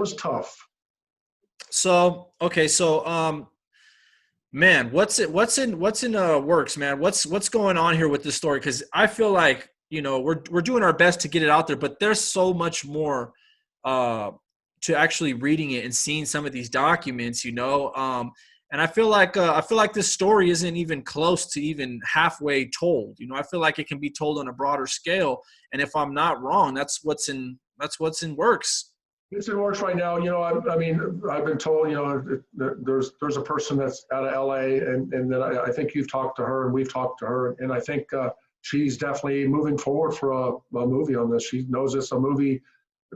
was tough. So okay, so man, what's in works, man? What's going on here with this story? Because I feel like we're doing our best to get it out there, but there's so much more uh, to actually reading it and seeing some of these documents, and I feel like this story isn't even close to even halfway told. I feel like it can be told on a broader scale, and if I'm not wrong, that's what's in works. It's in works right now. I mean, I've been told, there's a person that's out of LA, and that I think you've talked to her, and we've talked to her, and I think she's definitely moving forward for a movie on this. She knows it's a movie.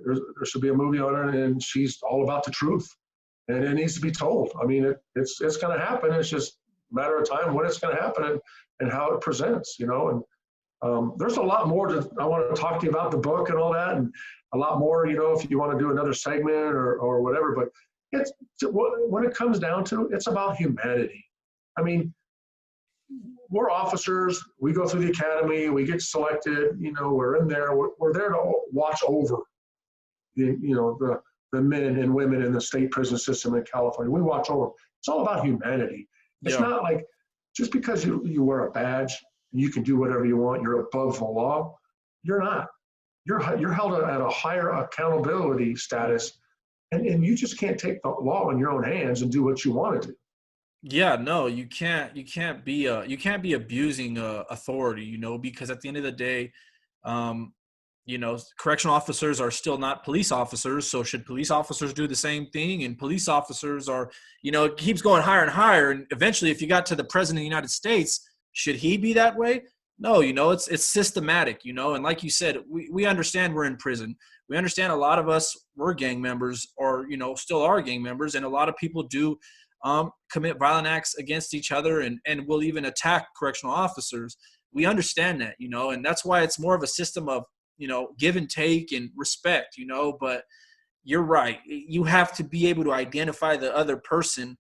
There should be a movie on it, and she's all about the truth, and it needs to be told. I mean, it's going to happen. It's just a matter of time when it's going to happen, and how it presents. And there's a lot more I want to talk to you about the book and all that, and a lot more, if you want to do another segment or whatever. But when it comes down to it, it's about humanity. I mean, we're officers. We go through the academy. We get selected. We're in there. We're there to watch over the men and women in the state prison system in California. We watch over. It's all about humanity. It's Yeah. not like just because you wear a badge and you can do whatever you want, you're above the law. You're not. You're held at a higher accountability status, and you just can't take the law in your own hands and do what you want to do. Yeah, no, you can't be abusing authority, because at the end of the day, um, correctional officers are still not police officers. So should police officers do the same thing? And police officers are, it keeps going higher and higher. And eventually, if you got to the president of the United States, should he be that way? No, it's systematic, and like you said, we understand we're in prison. We understand a lot of us were gang members, or still are gang members, and a lot of people do commit violent acts against each other, and will even attack correctional officers. We understand that, and that's why it's more of a system of give and take and respect, but you're right. You have to be able to identify the other person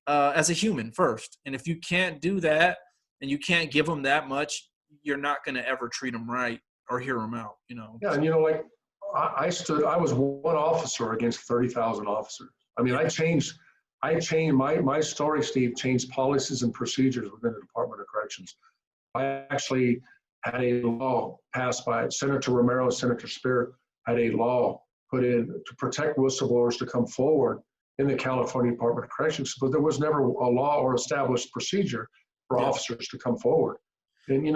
as a human first. And if you can't do that and you can't give them that much, you're not going to ever treat them right or hear them out. Yeah, and like I was one officer against 30,000 officers. I mean, Yeah. I changed my story, Steve, changed policies and procedures within the Department of Corrections. I actually had a law passed by Senator Romero and Senator Spear, had a law put in to protect whistleblowers to come forward in the California Department of Corrections, but there was never a law or established procedure for Yeah. officers to come forward. And it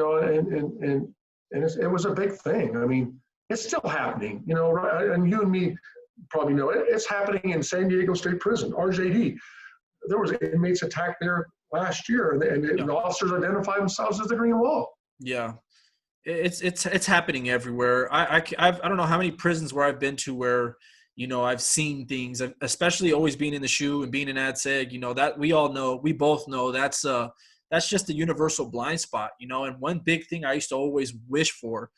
was a big thing. I mean, it's still happening, right? And you and me probably know it's happening in San Diego State Prison, RJD. There was inmates attacked there last year, and Yeah. the officers identify themselves as the Greenwall. Yeah. It's happening everywhere. I don't know how many prisons where I've been to where I've seen things, especially always being in the shoe and being in ADSEG. That we both know that's just a universal blind spot. And one big thing I used to always wish for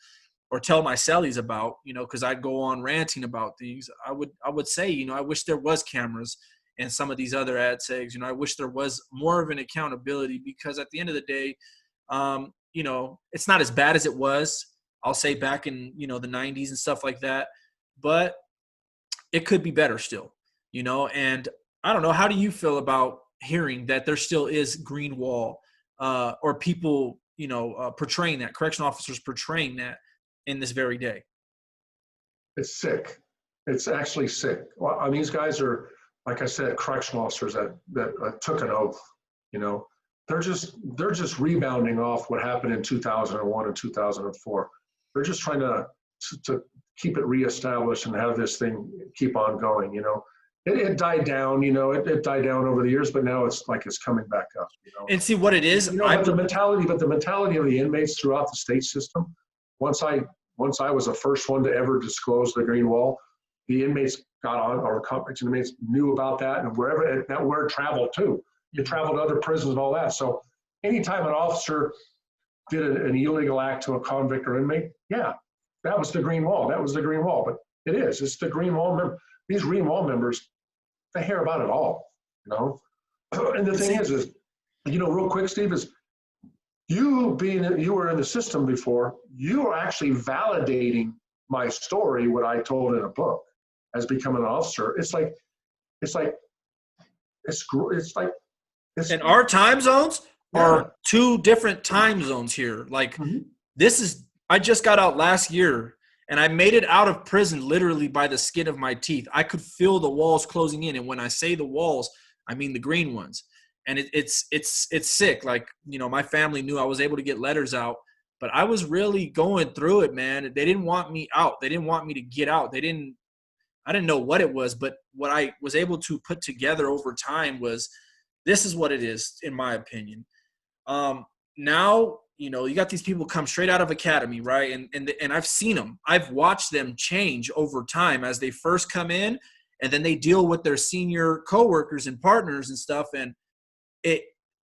or tell my cellies about, because I'd go on ranting about things. I would say, I wish there was cameras and some of these other ADSEGs. I wish there was more of an accountability, because at the end of the day, it's not as bad as it was, I'll say, back in, the 90s and stuff like that, but it could be better still, and I don't know. How do you feel about hearing that there still is Greenwall, or people, portraying that, correctional officers portraying that in this very day? It's sick. It's actually sick. Well, I mean, these guys are, like I said, correctional officers that took an oath, They're just rebounding off what happened in 2001 and 2004. They're just trying to keep it reestablished and have this thing keep on going. It died down. It died down over the years, but now it's like it's coming back up. And see what it is. But the mentality of the inmates throughout the state system. Once I was the first one to ever disclose the Greenwall, the inmates got on, or correctional inmates knew about that, and wherever that word traveled to. You travel to other prisons and all that. So anytime an officer did an illegal act to a convict or inmate, yeah, that was the Greenwall. That was the Greenwall. But it's the Greenwall. These Greenwall members, they hear about it all, And the thing is, real quick, Steve, is you were in the system before, you were actually validating my story, what I told in a book. as becoming an officer. It's like And our time zones yeah. are 2 different time zones here. Like I just got out last year and I made it out of prison literally by the skin of my teeth. I could feel the walls closing in. And when I say the walls, I mean the green ones. And it's sick. Like, my family knew I was able to get letters out, but I was really going through it, man. They didn't want me out. They didn't want me to get out. I didn't know what it was, but what I was able to put together over time was, this is what it is, in my opinion. Now, you got these people come straight out of academy, right? And I've seen them. I've watched them change over time as they first come in, and then they deal with their senior coworkers and partners and stuff, and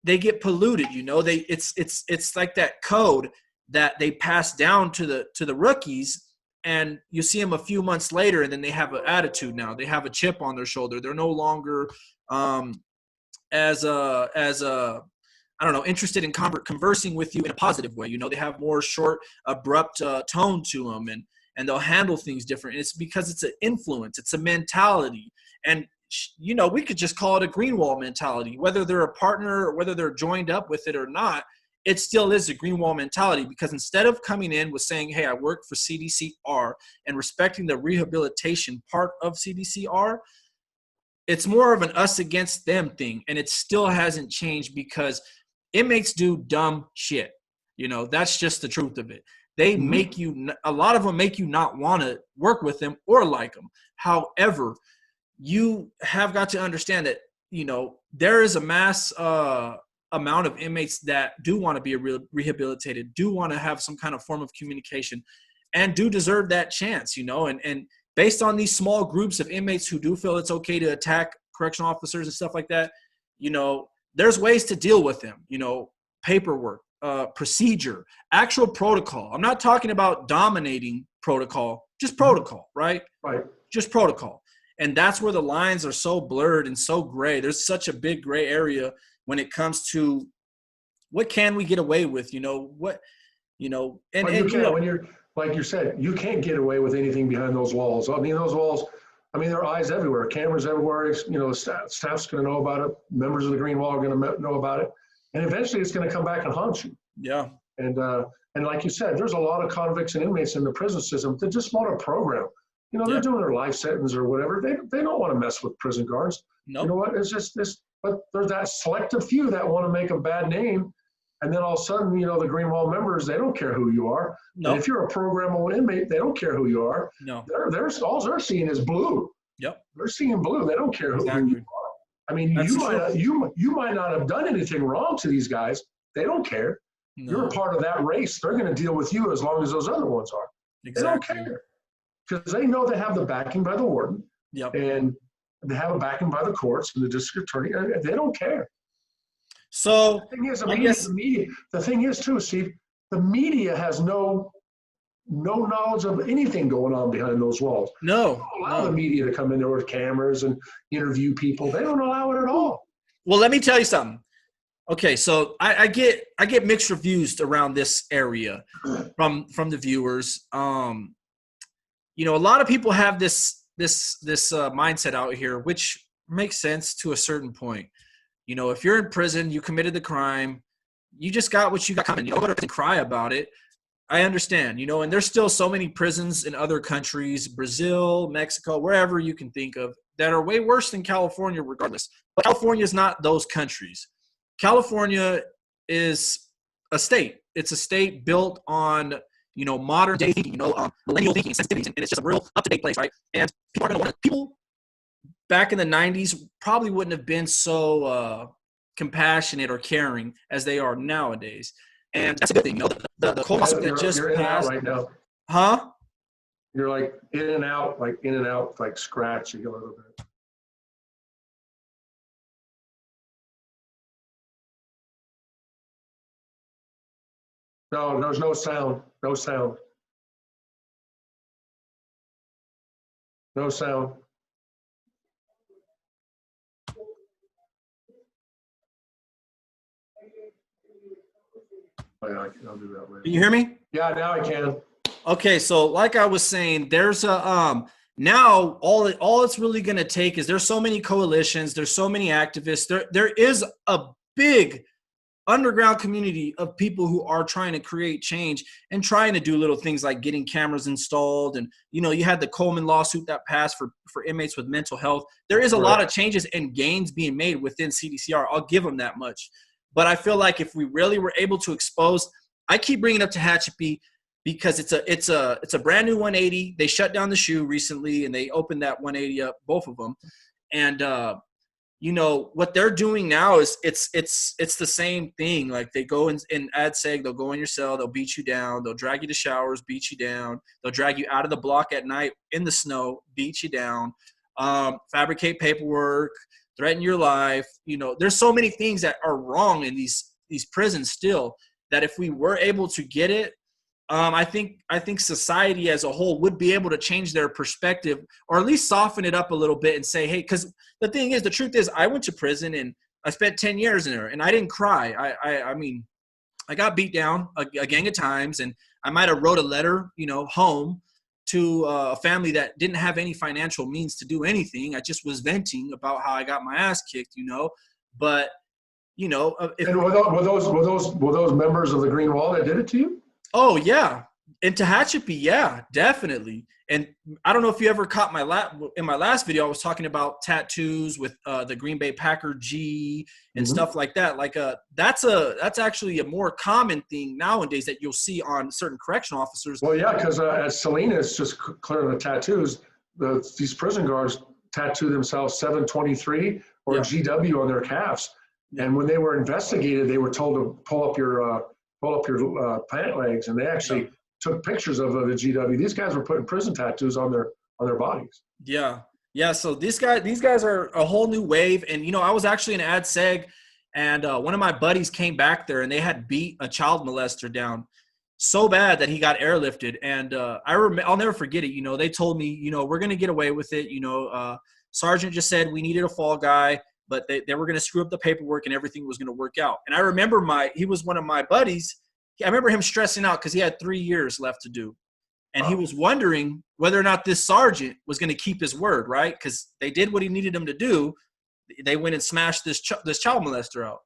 they get polluted. It's like that code that they pass down to the rookies, and you see them a few months later, and then they have an attitude now. They have a chip on their shoulder. They're no longer as I don't know, interested in conversing with you in a positive way. They have more short, abrupt tone to them, and they'll handle things different. And it's because it's an influence. It's a mentality. And, we could just call it a Greenwall mentality. Whether they're a partner or whether they're joined up with it or not, it still is a Greenwall mentality, because instead of coming in with saying, hey, I work for CDCR, and respecting the rehabilitation part of CDCR, it's more of an us against them thing. And it still hasn't changed, because inmates do dumb shit. That's just the truth of it. They make you, a lot of them make you not want to work with them or like them. However, you have got to understand that, there is a mass amount of inmates that do want to be rehabilitated, do want to have some kind of form of communication, and do deserve that chance, and based on these small groups of inmates who do feel it's okay to attack correctional officers and stuff like that, there's ways to deal with them, paperwork, procedure, actual protocol. I'm not talking about dominating protocol, just protocol, right? Right. Just protocol. And that's where the lines are so blurred and so gray. There's such a big gray area when it comes to what can we get away with, and when you're, like you said, you can't get away with anything behind those walls. I mean, those walls, there are eyes everywhere, cameras everywhere. Staff's going to know about it. Members of the Greenwall are going to know about it. And eventually it's going to come back and haunt you. Yeah. And like you said, there's a lot of convicts and inmates in the prison system that just want a program. They're doing their life sentence or whatever. They don't want to mess with prison guards. Nope. You know what? It's just this, but there's that selective few that want to make a bad name. And then all of a sudden, the Greenwall members, they don't care who you are. No. If you're a programmable inmate, they don't care who you are. No. All they're seeing is blue. Yep. They're seeing blue. They don't care who you are. You might not have done anything wrong to these guys. They don't care. No. You're a part of that race. They're going to deal with you as long as those other ones are. Exactly. They don't care. Because they know they have the backing by the warden. Yep. And they have a backing by the courts and the district attorney. They don't care. So the thing is, the thing is too, Steve, the media has no knowledge of anything going on behind those walls. No. They don't allow the media to come in there with cameras and interview people. They don't allow it at all. Well, let me tell you something. Okay, so I get mixed reviews around this area from the viewers. A lot of people have this mindset out here, which makes sense to a certain point. If you're in prison, you committed the crime, you just got what you got coming. You don't go to cry about it. I understand, and there's still so many prisons in other countries, Brazil, Mexico, wherever you can think of, that are way worse than California regardless. But California is not those countries. California is a state. It's a state built on, modern day thinking, millennial thinking, sensitivities, and it's just a real up-to-date place, right? And people are going to want it. People back in the 90s probably wouldn't have been so compassionate or caring as they are nowadays. And that's a good thing. The cold that just passed. Right now. Huh? You're like in and out, like scratching a little bit. No, there's no sound. No sound. No sound. I'll do that later. Can you hear me? Yeah, now I can. Okay, so like I was saying, there's a Now, all it's really going to take is there's so many coalitions, there's so many activists. There is a big underground community of people who are trying to create change and trying to do little things like getting cameras installed. And, you had the Coleman lawsuit that passed for inmates with mental health. There is a lot of changes and gains being made within CDCR. I'll give them that much. But I feel like if we really were able to expose, I keep bringing up Tehachapi because it's a brand new 180. They shut down the shoe recently and they opened that 180 up, both of them. And, what they're doing now is it's the same thing. Like they go in ad seg, they'll go in your cell, they'll beat you down, they'll drag you to showers, beat you down, they'll drag you out of the block at night in the snow, beat you down, fabricate paperwork, threaten your life. There's so many things that are wrong in these prisons still, that if we were able to get it, I think society as a whole would be able to change their perspective, or at least soften it up a little bit and say, hey, because the thing is, the truth is, I went to prison and I spent 10 years in there and I didn't cry. I mean, I got beat down a gang of times, and I might have wrote a letter, home to a family that didn't have any financial means to do anything. I just was venting about how I got my ass kicked, but if, And were those members of the Greenwall that did it to you? Oh, yeah. In Tehachapi, yeah, definitely. And I don't know if you ever caught in my last video, I was talking about tattoos with the Green Bay Packer G and stuff like that. Like that's actually a more common thing nowadays that you'll see on certain correctional officers. Well, yeah, because at Salinas, just clear the tattoos, these prison guards tattoo themselves 723 or GW on their calves. And when they were investigated, they were told to pull up your pant legs, and they actually took pictures of the GW. These guys were putting prison tattoos on their bodies. Yeah. So these guys are a whole new wave. And I was actually in ad seg, and one of my buddies came back there, and they had beat a child molester down so bad that he got airlifted. And I'll never forget it. They told me, we're gonna get away with it. Sergeant just said we needed a fall guy, but they were going to screw up the paperwork and everything was going to work out. And I remember he was one of my buddies. I remember him stressing out because he had 3 years left to do. And he was wondering whether or not this sergeant was going to keep his word, right? Because they did what he needed them to do. They went and smashed this child molester out.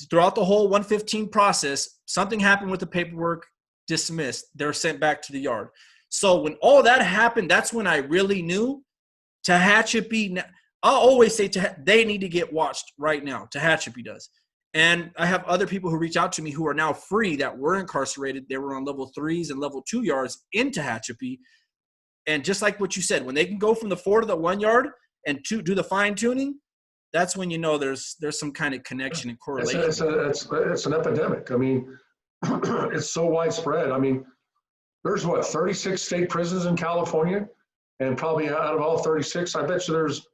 Throughout the whole 115 process, something happened with the paperwork, dismissed. They're sent back to the yard. So when all that happened, that's when I really knew Tehachapi. I'll always say they need to get watched right now. Tehachapi does. And I have other people who reach out to me who are now free that were incarcerated. They were on level 3s and level 2 yards in Tehachapi. And just like what you said, when they can go from the 4 to the 1 yard and do the fine tuning, that's when there's some kind of connection and correlation. It's an epidemic. I mean, it's so widespread. I mean, there's 36 state prisons in California, and probably out of all 36, I bet you there's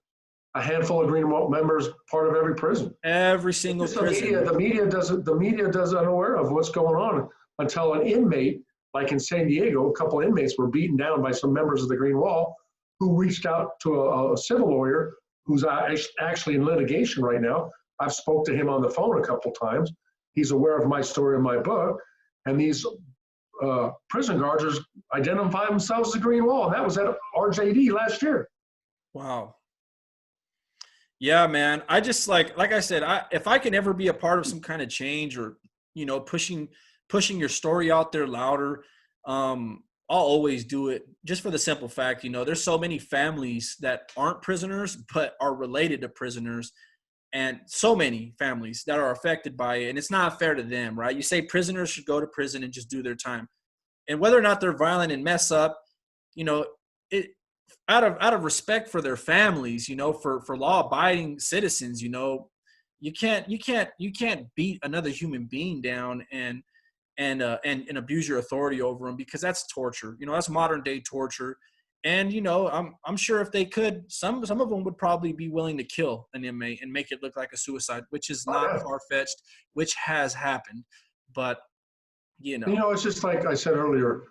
a handful of Greenwall members part of every prison. Every single prison. The media doesn't unaware of what's going on until an inmate, like in San Diego, a couple of inmates were beaten down by some members of the Greenwall who reached out to a civil lawyer who's actually in litigation right now. I've spoke to him on the phone a couple times. He's aware of my story in my book, and these prison guards identify themselves as the Greenwall, and that was at RJD last year. Wow. Yeah, man. I just like I said, if I can ever be a part of some kind of change, or pushing your story out there louder, I'll always do it, just for the simple fact, there's so many families that aren't prisoners but are related to prisoners, and so many families that are affected by it, and it's not fair to them, right? You say prisoners should go to prison and just do their time, and whether or not they're violent and mess up, it out of respect for their families, for law-abiding citizens, you can't beat another human being down and abuse your authority over them, because that's torture. That's modern day torture. And I'm sure if they could, some of them would probably be willing to kill an inmate and make it look like a suicide, which is not far-fetched, which has happened. But it's just like I said earlier,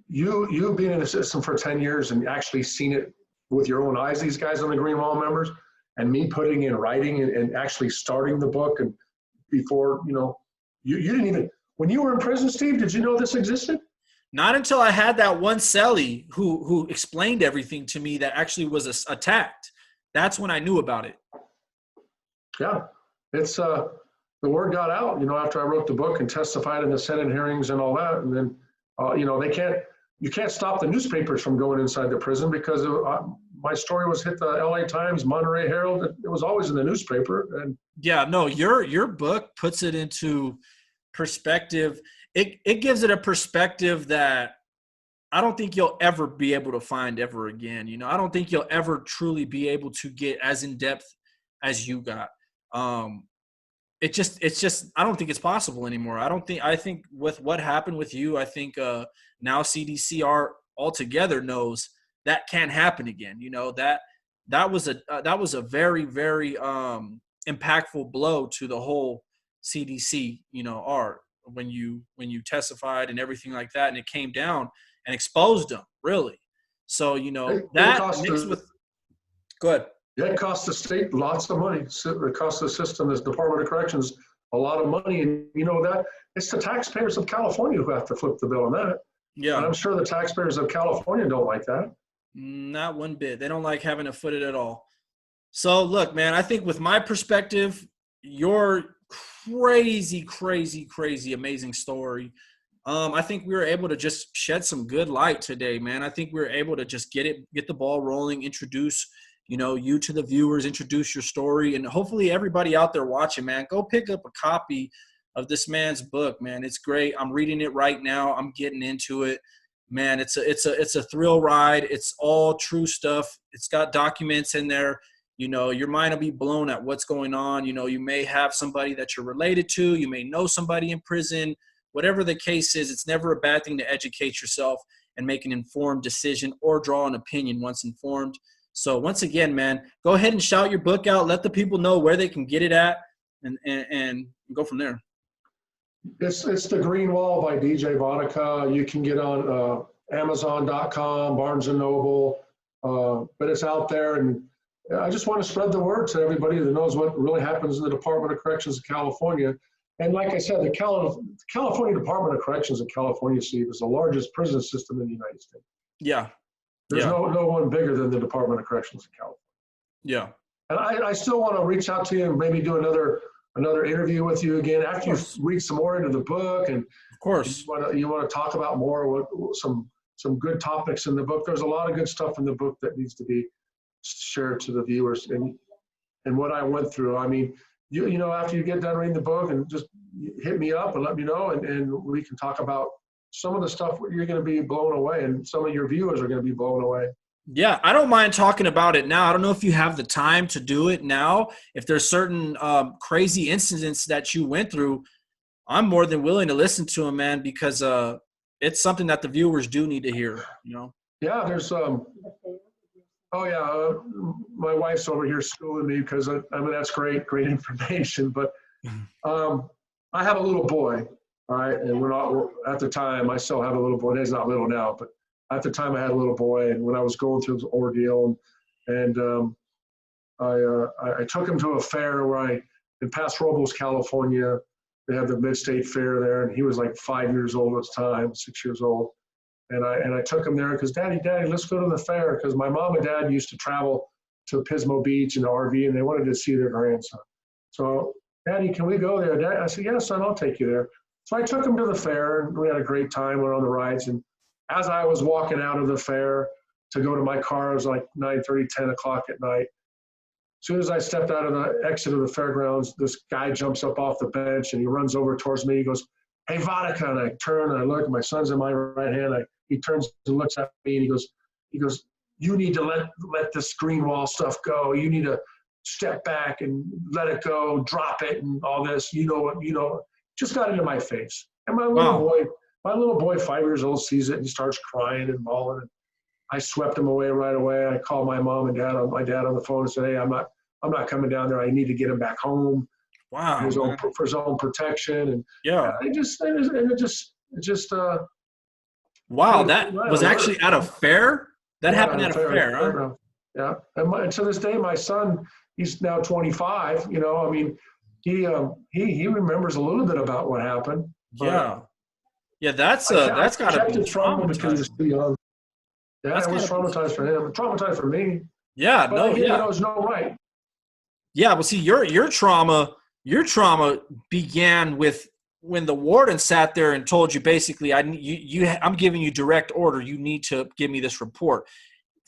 you being in the system for 10 years and actually seen it with your own eyes, these guys on the Greenwall members, and me putting in writing and actually starting the book, and before you didn't even, when you were in prison, Steve, did you know this existed? Not until I had that one cellie who explained everything to me that actually was attacked. That's when I knew about it. Yeah, it's the word got out, after I wrote the book and testified in the Senate hearings and all that. And then, you can't stop the newspapers from going inside the prison because my story was hit the LA Times, Monterey Herald. It was always in the newspaper. And yeah, no, your book puts it into perspective. It gives it a perspective that I don't think you'll ever be able to find ever again. I don't think you'll ever truly be able to get as in depth as you got. It's just I don't think it's possible anymore. I think with what happened with you, I think now CDCR altogether knows that can't happen again. That was a very, very impactful blow to the whole CDC, art when you testified and everything like that, and it came down and exposed them really. So that mixed with good. Yeah, it costs the state lots of money. It costs the system, this Department of Corrections, a lot of money. And that it's the taxpayers of California who have to flip the bill on that. Yeah. And I'm sure the taxpayers of California don't like that. Not one bit. They don't like having to foot it at all. So look, man, I think with my perspective, your crazy, crazy, crazy, amazing story. I think we were able to just shed some good light today, man. I think we were able to just get the ball rolling, introduce you to the viewers, introduce your story, and hopefully everybody out there watching, man, go pick up a copy of this man's book, man. It's great. I'm reading it right now. I'm getting into it, man. It's a thrill ride. It's all true stuff. It's got documents in there. Your mind will be blown at what's going on. You may have somebody that you're related to. You may know somebody in prison. Whatever the case is, it's never a bad thing to educate yourself and make an informed decision or draw an opinion once informed. So once again, man, go ahead and shout your book out. Let the people know where they can get it at and go from there. It's the Greenwall by DJ Vodicka. You can get on Amazon.com, Barnes & Noble, but it's out there. And I just want to spread the word to everybody that knows what really happens in the Department of Corrections of California. And like I said, the California Department of Corrections in California, Steve, is the largest prison system in the United States. Yeah. There's no one bigger than the Department of Corrections in California. Yeah. And I still want to reach out to you and maybe do another interview with you again after you read some more into the book. And of course, you want to talk about more some good topics in the book. There's a lot of good stuff in the book that needs to be shared to the viewers and what I went through. I mean, after you get done reading the book, and just hit me up and let me know, and we can talk about some of the stuff where you're going to be blown away, and some of your viewers are going to be blown away. Yeah, I don't mind talking about it now. I don't know if you have the time to do it now. If there's certain crazy incidents that you went through, I'm more than willing to listen to them, man, because it's something that the viewers do need to hear, Yeah, there's my wife's over here schooling me because that's great information. But I have a little boy, all right, and at the time I still have a little boy. He's not little now, but at the time I had a little boy, and when I was going through the ordeal, and I took him to a fair in Paso Robles, California. They have the Mid-State Fair there, and he was like 5 years old at the time, 6 years old. And I took him there because, Daddy, let's go to the fair, because my mom and dad used to travel to Pismo Beach in the RV, and they wanted to see their grandson. So, Daddy, can we go there? Dad? I said, yes, son, I'll take you there. So I took him to the fair, and we had a great time. Went on the rides, and as I was walking out of the fair to go to my car, it was like 9:30, 10 o'clock at night. As soon as I stepped out of the exit of the fairgrounds, this guy jumps up off the bench, and he runs over towards me. He goes, "Hey, Vodicka," and I turn, and I look, my son's in my right hand. He turns and looks at me, and he goes, "You need to let this Greenwall stuff go. You need to step back and let it go, drop it, and all this. Just got into my face." And my little boy, 5 years old, sees it and he starts crying and bawling. And I swept him away right away. I called my mom and my dad on the phone and said, "Hey, I'm not coming down there. I need to get him back home." Wow. For his own protection. And yeah, it just wow, that was actually at a fair? That happened at a fair, huh? Yeah. And to this day, my son, he's now 25, he remembers a little bit about what happened. Yeah. Yeah, that's I that's got to kept be it from him because he was traumatizing. too young. Yeah, That's it was gotta be. traumatized for him, traumatized for me. Yeah, But no, you yeah. know, there's no right. Yeah, well, see, your trauma began with when the warden sat there and told you basically, I'm giving you direct order. You need to give me this report.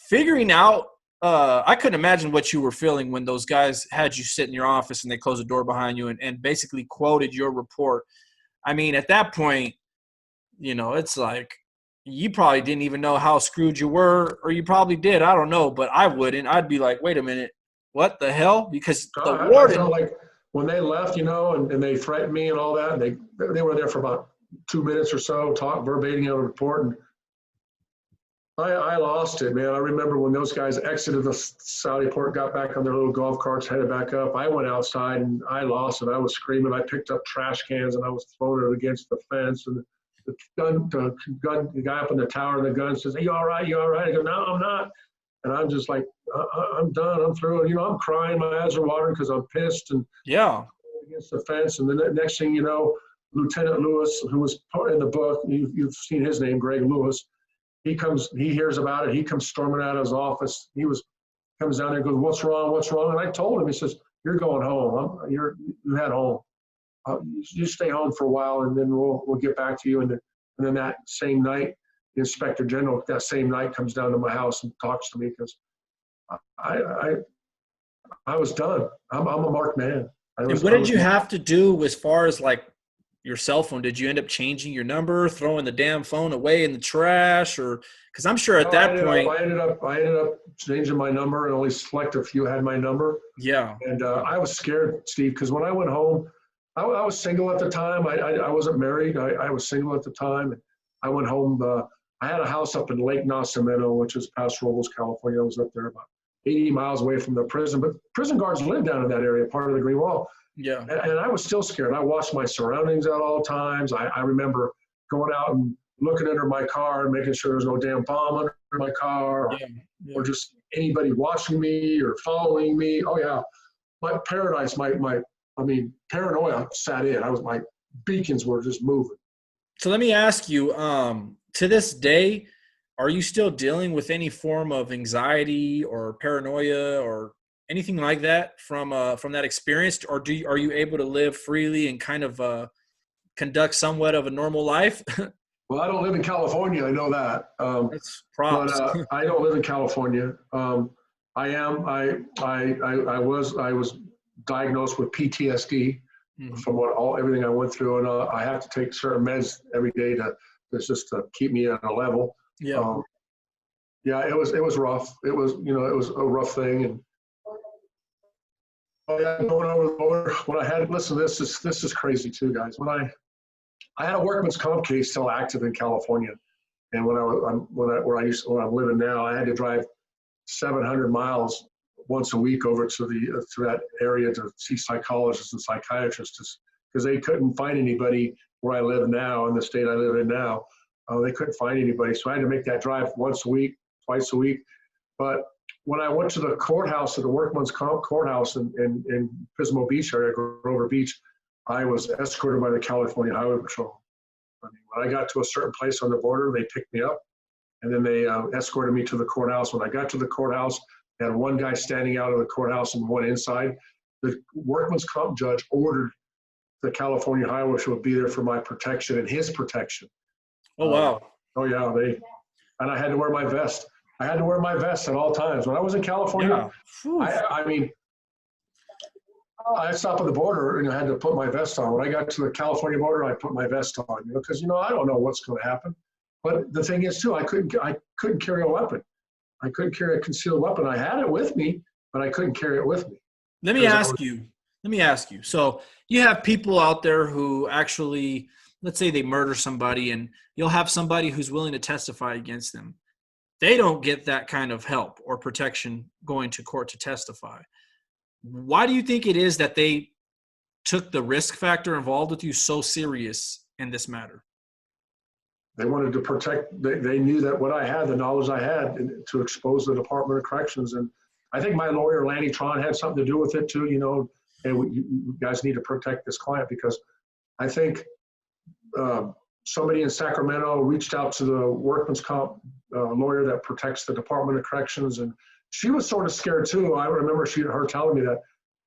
Figuring out, I couldn't imagine what you were feeling when those guys had you sit in your office and they closed the door behind you and basically quoted your report. I mean, at that point, it's like you probably didn't even know how screwed you were, or you probably did. I don't know, but I wouldn't. I'd be like, wait a minute, what the hell? Because the I felt warden, like when they left, you know, and they threatened me and all that, and they were there for about 2 minutes or so, verbatim on a report, and I lost it, man. I remember when those guys exited the Saudi port, got back on their little golf carts, headed back up. I went outside and I lost it. I was screaming. I picked up trash cans and I was throwing it against the fence. And the guy up in the tower, the gun says, "Are you all right? You all right?" I go, "No, I'm not." And I'm just like, I'm done. I'm through. And, you know, I'm crying. My eyes are watering because I'm pissed and yeah, against the fence. And then the next thing you know, Lieutenant Lewis, who was in the book, you've seen his name, Greg Lewis. He hears about it. He comes storming out of his office. Comes down there and goes, "What's wrong? What's wrong?" And I told him, he says, "You're going home. You head home. You stay home for a while and then we'll get back to you." And then that same night, the inspector general that same night comes down to my house and talks to me because I was done. I'm a marked man. and what I did was you have to do as far as like your cell phone? Did you end up changing your number, throwing the damn phone away in the trash, or because I'm sure at no, that point, I ended up changing my number and only select a few had my number. yeah, And I was scared, Steve, because when I went home, I was single at the time. I wasn't married. I was single at the time. And I went home. I had a house up in Lake Nacimiento, which is past Robles, California. I was up there about 80 miles away from the prison. But prison guards live down in that area, part of the Greenwall. yeah, And I was still scared. I watched my surroundings at all times. I remember going out and looking under my car and making sure there's no damn bomb under my car yeah, yeah. or just anybody watching me or following me. Oh, yeah. My paradise, paranoia sat in. My beacons were just moving. So let me ask you, to this day, are you still dealing with any form of anxiety or paranoia or anything like that from that experience, or are you able to live freely and kind of conduct somewhat of a normal life? Well, I don't live in California. I know that. That's But props. I don't live in California. I was diagnosed with PTSD Mhm. from everything I went through, and I have to take certain meds every day to just to keep me at a level. Yeah. Um, yeah, it was rough. It was a rough thing, and oh yeah, going over the border. When I had listen, this is crazy too, guys. When I had a workman's comp case still active in California, and where I'm living now, I had to drive 700 miles once a week over to that area to see psychologists and psychiatrists because they couldn't find anybody where I live now in the state I live in now. They couldn't find anybody, so I had to make that drive once a week, twice a week. But when I went to the courthouse, at the Workman's Comp courthouse in Pismo Beach area, Grover Beach, I was escorted by the California Highway Patrol. I mean, when I got to a certain place on the border, they picked me up, and then they escorted me to the courthouse. When I got to the courthouse, they had one guy standing out of the courthouse and one inside. The Workman's Comp judge ordered the California Highway Patrol to be there for my protection and his protection. Oh wow. Oh yeah, and I had to wear my vest. I had to wear my vest at all times. When I was in California, Yeah. I stopped at the border and I had to put my vest on. When I got to the California border, I put my vest on, because I don't know what's going to happen. But the thing is too, I couldn't carry a weapon. I couldn't carry a concealed weapon. I had it with me, but I couldn't carry it with me. Let me ask you. So you have people out there who actually, let's say they murder somebody, and you'll have somebody who's willing to testify against them. They don't get that kind of help or protection going to court to testify. Why do you think it is that they took the risk factor involved with you so serious in this matter? They wanted to protect, they knew that what I had, the knowledge I had, to expose the Department of Corrections. And I think my lawyer, Lanny Tron, had something to do with it too, and you guys need to protect this client, because I think somebody in Sacramento reached out to the workman's comp lawyer that protects the Department of Corrections, and she was sort of scared too. I remember her telling me that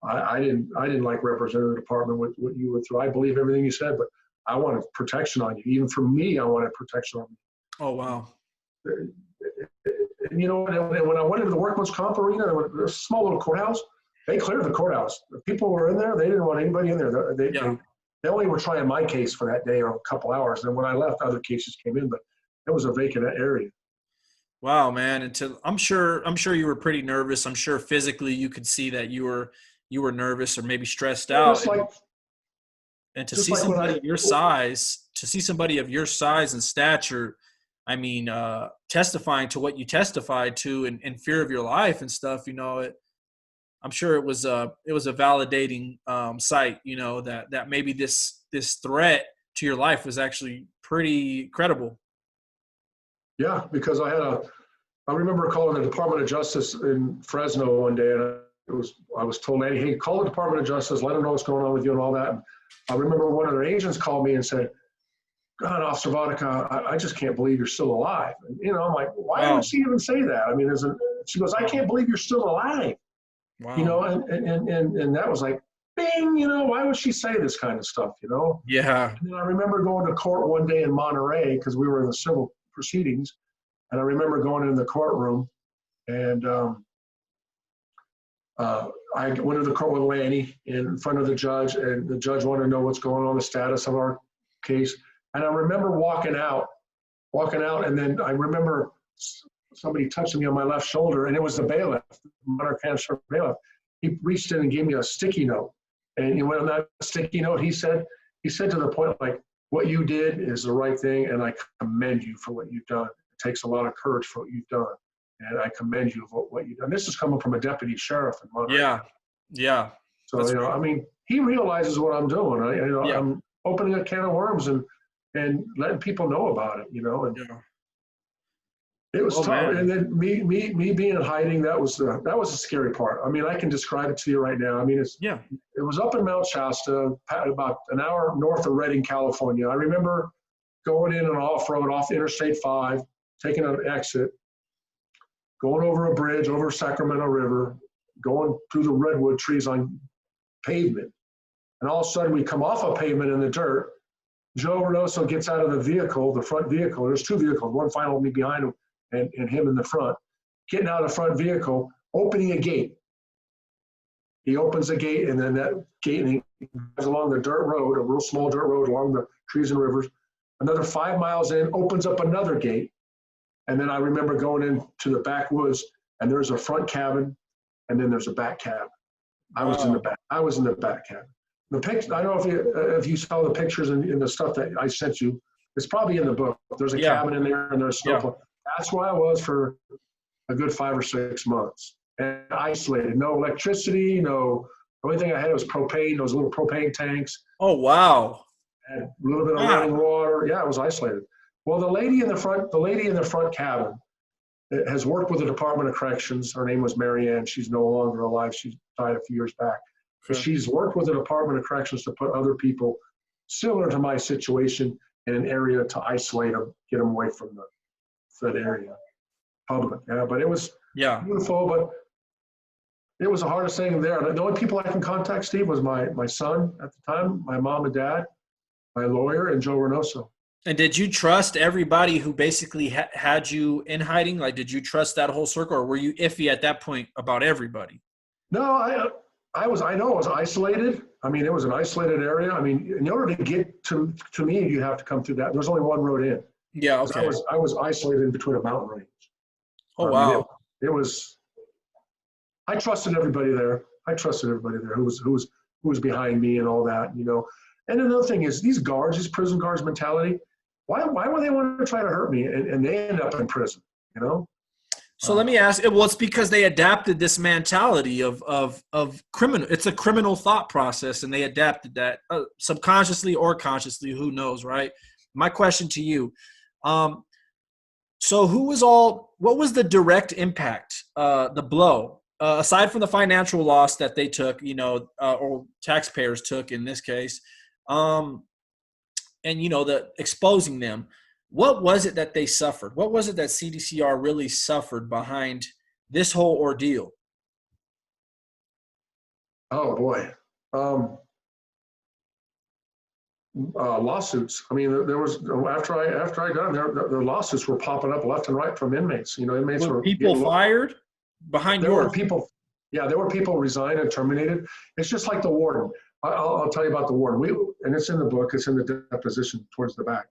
I didn't like representing the department what you went through. I believe everything you said, but I wanted protection on you. Even for me, I wanted protection on me. Oh wow. And you know, when I went into the workman's comp arena, there was a small little courthouse. They cleared the courthouse. The people were in there. They didn't want anybody in there. They only were trying my case for that day or a couple hours. And when I left, other cases came in, but it was a vacant area. Wow, man. I'm sure you were pretty nervous. I'm sure physically you could see that you were nervous or maybe stressed out. And to see somebody of your size and stature, I mean, testifying to what you testified to and fear of your life and stuff, you know, I'm sure it was a validating sight, you know, that maybe this threat to your life was actually pretty credible. Yeah, because I remember calling the Department of Justice in Fresno one day, and I was told, hey, call the Department of Justice, let them know what's going on with you and all that. And I remember one of their agents called me and said, God, Officer Vodicka, I just can't believe you're still alive. And, you know, I'm like, why would she even say that? I mean, she goes, I can't believe you're still alive. Wow. You know, and that was like, bing, you know, why would she say this kind of stuff, you know? Yeah. And I remember going to court one day in Monterey because we were in the civil proceedings. And I remember going in the courtroom, and I went to the court with Lanny in front of the judge, and the judge wanted to know what's going on, the status of our case. And I remember walking out, and then I remember somebody touching me on my left shoulder, and it was the bailiff, Monterey County Sheriff bailiff. He reached in and gave me a sticky note. And on that sticky note, he said to the point, like, what you did is the right thing, and I commend you for what you've done. It takes a lot of courage for what you've done, and I commend you for what you've done. This is coming from a deputy sheriff in Monterey. Yeah. So, that's I mean, he realizes what I'm doing. I'm opening a can of worms and letting people know about it, you know. And it was tough. Man. And then me being in hiding, that was the scary part. I mean, I can describe it to you right now. I mean, it was up in Mount Shasta, about an hour north of Redding, California. I remember going in an off-road off Interstate 5, taking an exit, going over a bridge over Sacramento River, going through the redwood trees on pavement. And all of a sudden we come off a pavement in the dirt. Joe Reynoso gets out of the vehicle, the front vehicle. There's two vehicles, one following me behind him and him in the front. Getting out of the front vehicle, opening a gate. He opens the gate, and then that gate, and he goes along the dirt road, a real small dirt road along the trees and rivers. Another 5 miles in, opens up another gate. And then I remember going into the backwoods, and there's a front cabin, and then there's a back cabin. I was in the back cabin. The picture, I don't know if you saw the pictures in the stuff that I sent you. It's probably in the book. There's a cabin in there, and there's stuff. That's where I was for a good 5 or 6 months, and isolated. No electricity. The only thing I had was propane. Those little propane tanks. Oh wow! And a little bit of running water. Yeah, I was isolated. Well, the lady in the front cabin has worked with the Department of Corrections. Her name was Mary Ann. She's no longer alive. She died a few years back. But she's worked with the Department of Corrections to put other people similar to my situation in an area to isolate them, get them away from that area, public. Yeah, but it was beautiful, but it was the hardest thing there. The only people I can contact, Steve, was my son at the time, my mom and dad, my lawyer, and Joe Reynoso. And did you trust everybody who basically had you in hiding? Like, did you trust that whole circle, or were you iffy at that point about everybody? No, I was isolated. I mean, it was an isolated area. I mean, in order to get to me, you have to come through that. There's only one road in. Yeah, okay. I was isolated in between a mountain range. Oh, wow. It was. I trusted everybody there. Who was behind me and all that, you know. And another thing is these prison guards mentality. Why would they want to try to hurt me and they end up in prison, you know? So let me ask. Well, it's because they adapted this mentality of criminal. It's a criminal thought process, and they adapted that subconsciously or consciously. Who knows, right? My question to you. So what was the direct impact, the blow, aside from the financial loss that they took, you know, or taxpayers took in this case, and the exposing them. What was it that they suffered? What was it that CDCR really suffered behind this whole ordeal? Oh boy. Lawsuits. I mean, there was after I got there, the lawsuits were popping up left and right from inmates. Inmates Were were people getting, fired behind there were yours? people. Yeah, there were people resigned and terminated. It's just like the warden. I'll tell you about the warden. And it's in the book. It's in the deposition towards the back.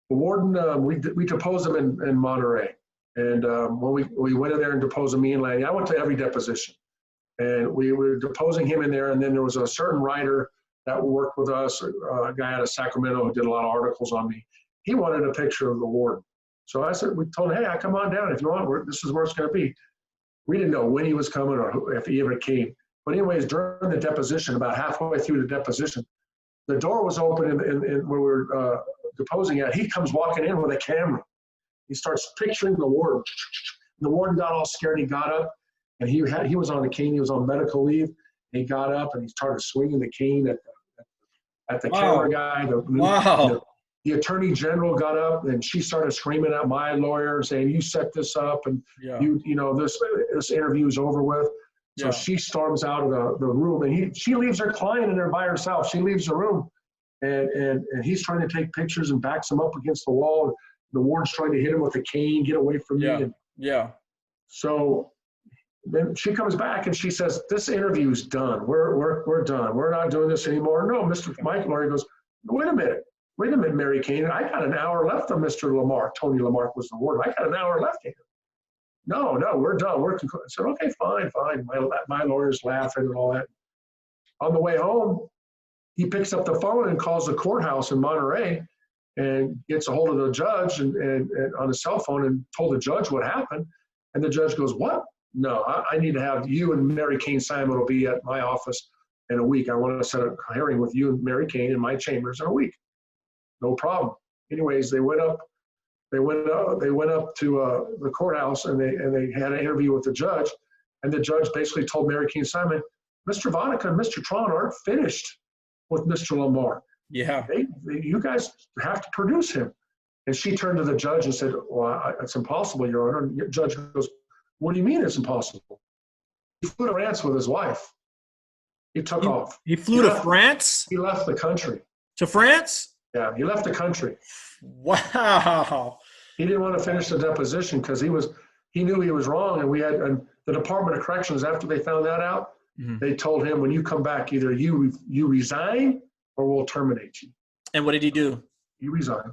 The warden, we deposed him in Monterey, and when we went in there and deposed him, me and Lanny, I went to every deposition, and we were deposing him in there. And then there was a certain writer that worked with us, a guy out of Sacramento who did a lot of articles on me. He wanted a picture of the warden, so I said, we told him, hey, come on down if you want. This is where it's going to be. We didn't know when he was coming or if he ever came. But anyways, during the deposition, about halfway through the deposition, the door was open and where we were deposing at. He comes walking in with a camera. He starts picturing the warden. The warden got all scared. He got up, and he was on a cane. He was on medical leave. And he got up and he started swinging the cane at the camera guy. The attorney general got up and she started screaming at my lawyer saying, you set this up and this interview is over with. So she storms out of the room and she leaves her client in there by herself. She leaves the room and he's trying to take pictures and backs him up against the wall. The warden's trying to hit him with a cane, get away from me. So then she comes back and she says, this interview's done. We're done. We're not doing this anymore. No, Mr. Mike Laurie goes, wait a minute, Mary Kane. I got an hour left of Mr. Lamarck. Tony Lamarck was the warden. I got an hour left here. No, we're done. I said, okay, fine. My lawyer's laughing and all that. On the way home, he picks up the phone and calls the courthouse in Monterey and gets a hold of the judge and on his cell phone and told the judge what happened. And the judge goes, what? No, I need to have you and Mary Kane Simon will be at my office in a week. I want to set a hearing with you and Mary Kane in my chambers in a week. No problem. Anyways, they went up to the courthouse and they had an interview with the judge, and the judge basically told Mary Kane Simon, Mr. Vodicka and Mr. Tron aren't finished with Mr. Lamar. Yeah. You guys have to produce him. And she turned to the judge and said, well, it's impossible, Your Honor. And the judge goes, what do you mean it's impossible? He flew to France with his wife. He took off. He flew to France? He left the country. To France? Yeah, he left the country. Wow. He didn't want to finish the deposition because he knew he was wrong. And the Department of Corrections, after they found that out, they told him, when you come back, either you resign or we'll terminate you. And what did he do? He resigned.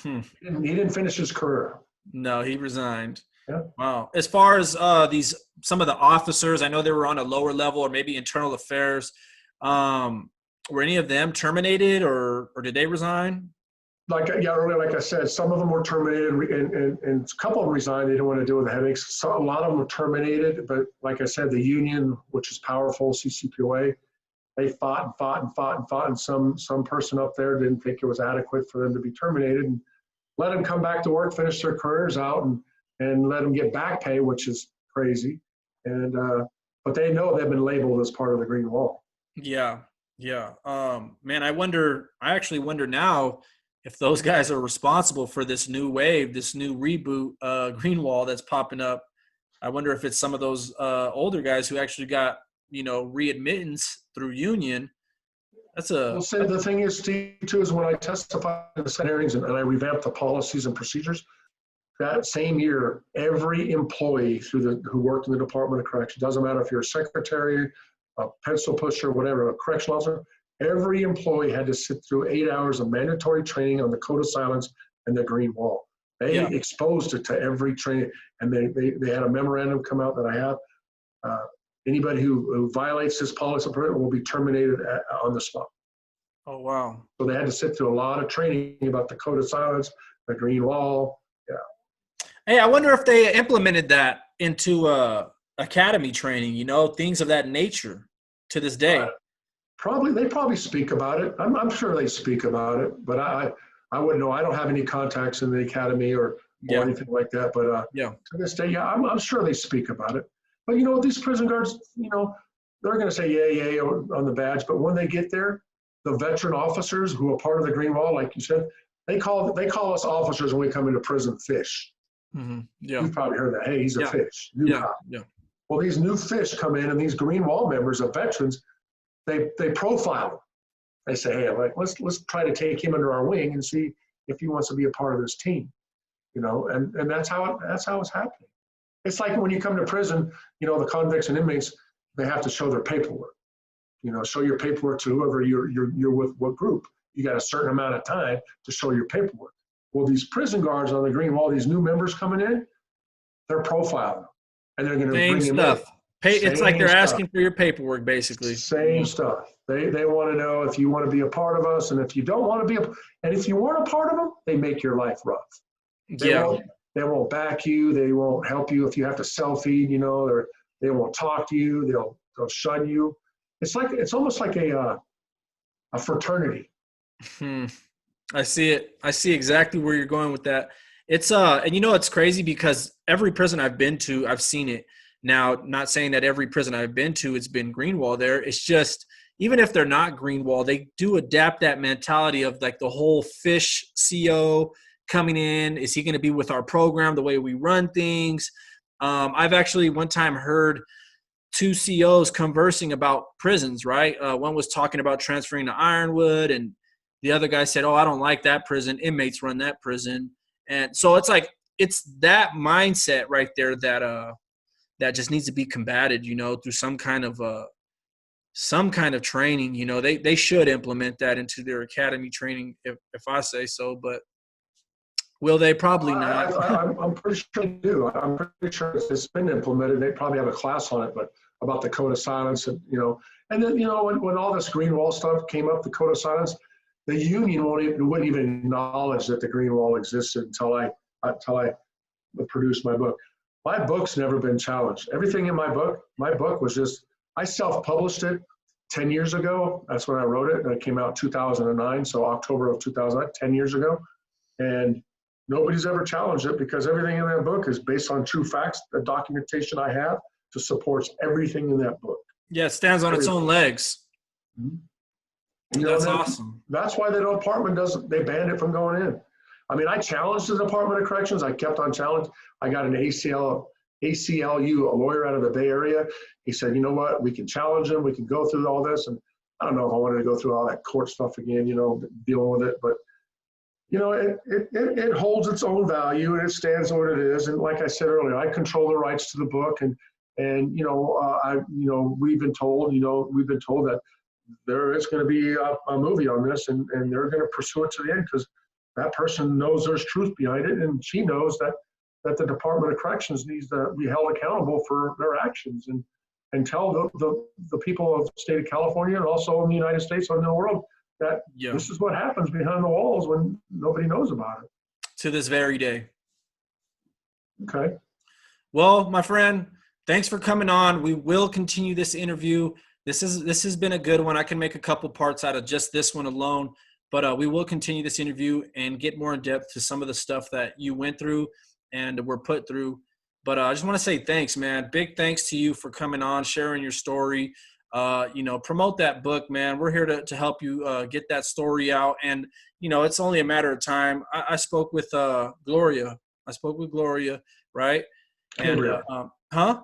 He didn't finish his career. No, he resigned. Yeah. Wow. As far as some of the officers, I know they were on a lower level or maybe internal affairs. Were any of them terminated or did they resign? Earlier, like I said, some of them were terminated and a couple of them resigned. They didn't want to deal with the headaches. So a lot of them were terminated, but like I said, the union, which is powerful, CCPOA, they fought and some person up there didn't think it was adequate for them to be terminated and let them come back to work, finish their careers out and let them get back pay, which is crazy. And but they know they've been labeled as part of the Green Wall. Yeah. Man, I actually wonder now if those guys are responsible for this new wave, this new reboot, Greenwall that's popping up. I wonder if it's some of those older guys who actually got, readmittance through union. Well, say the thing is, Steve, too, is when I testified in the Senate hearings and I revamped the policies and procedures, that same year, every employee who worked in the Department of Corrections, doesn't matter if you're a secretary, a pencil pusher, whatever, a correctional officer, every employee had to sit through 8 hours of mandatory training on the Code of Silence and the Green Wall. They exposed it to every training, and they had a memorandum come out that I have. Anybody who violates this policy will be terminated on the spot. Oh, wow. So they had to sit through a lot of training about the Code of Silence, the Green Wall. Yeah. Hey, I wonder if they implemented that into academy training, things of that nature to this day. They probably speak about it. I'm sure they speak about it, but I wouldn't know. I don't have any contacts in the academy or anything like that. But to this day, I'm sure they speak about it. But these prison guards, they're going to say yay on the badge. But when they get there, the veteran officers who are part of the Greenwall, like you said, they call us officers when we come into prison fish. Mm-hmm. Yeah. You've probably heard that. Hey, he's a fish. New cop. Yeah. Well, these new fish come in, and these Greenwall members of veterans, they profile them. They say, hey, like, let's try to take him under our wing and see if he wants to be a part of this team. And that's how it's happening. It's like when you come to prison, the convicts and inmates, they have to show their paperwork. Show your paperwork to whoever you're with, what group. You got a certain amount of time to show your paperwork. Well, these prison guards on the Greenwall, these new members coming in, they're profiling them, and they're going to bring them in. It's like they're asking for your paperwork, basically. Same stuff. They want to know if you want to be a part of us, and if you don't want to be and if you weren't a part of them, they make your life rough. They won't back you. They won't help you if you have to self-feed. They won't talk to you. They'll shun you. It's almost like a fraternity. I see it. I see exactly where you're going with that. It's and it's crazy because every prison I've been to, I've seen it. Now, not saying that every prison I've been to, it's been Greenwall there. It's just, even if they're not Greenwall, they do adapt that mentality of like the whole fish CO coming in. Is he going to be with our program, the way we run things? I've actually one time heard two COs conversing about prisons, right? One was talking about transferring to Ironwood, and the other guy said, oh, I don't like that prison. Inmates run that prison. And so it's like, it's that mindset right there that just needs to be combated, through some kind of training. They should implement that into their academy training, if I say so, but will they? Probably not. I'm pretty sure they do. I'm pretty sure it's been implemented. They probably have a class on it, but about the code of silence, and then when all this Greenwall stuff came up, the code of silence, the union wouldn't even acknowledge that the Greenwall existed until I produced my book. My book's never been challenged. Everything in my book was just, I self-published it 10 years ago. That's when I wrote it, and it came out in 2009, so October of 2009, 10 years ago. And nobody's ever challenged it because everything in that book is based on true facts. The documentation I have just supports everything in that book. Yeah, it stands on its own legs. Mm-hmm. That's awesome. That's why the department they banned it from going in. I mean, I challenged the Department of Corrections. I kept on challenging. I got an ACLU, a lawyer out of the Bay Area. He said, you know what, we can challenge him. We can go through all this. And I don't know if I wanted to go through all that court stuff again, dealing with it. But, it holds its own value, and it stands for what it is. And like I said earlier, I control the rights to the book. And we've been told that there is going to be a movie on this, and they're going to pursue it to the end because that person knows there's truth behind it, and she knows that the Department of Corrections needs to be held accountable for their actions and tell the people of the state of California and also in the United States and in the world that this is what happens behind the walls when nobody knows about it. To this very day. Okay. Well, my friend, thanks for coming on. We will continue this interview. This has been a good one. I can make a couple parts out of just this one alone. But we will continue this interview and get more in depth to some of the stuff that you went through and were put through. But I just want to say thanks, man. Big thanks to you for coming on, sharing your story. Promote that book, man. We're here to help you get that story out. And, it's only a matter of time. I spoke with Gloria. Right? Gabriel. And,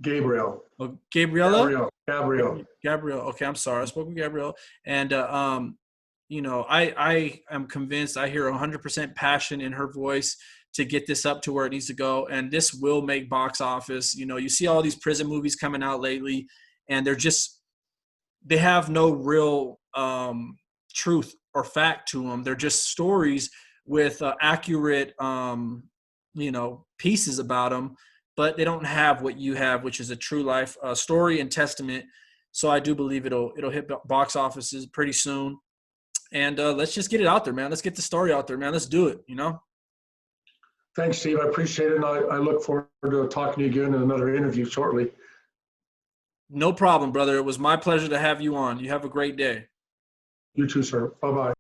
Gabriel. Oh, Gabriella? Gabriel. Okay, I'm sorry. I spoke with Gabrielle. And, I am convinced I hear 100% passion in her voice to get this up to where it needs to go. And this will make box office. You see all these prison movies coming out lately, and they have no real truth or fact to them. They're just stories with accurate, pieces about them, but they don't have what you have, which is a true life story and testament. So I do believe it'll hit box offices pretty soon. And let's just get it out there, man. Let's get the story out there, man. Let's do it, Thanks, Steve. I appreciate it. And I look forward to talking to you again in another interview shortly. No problem, brother. It was my pleasure to have you on. You have a great day. You too, sir. Bye-bye.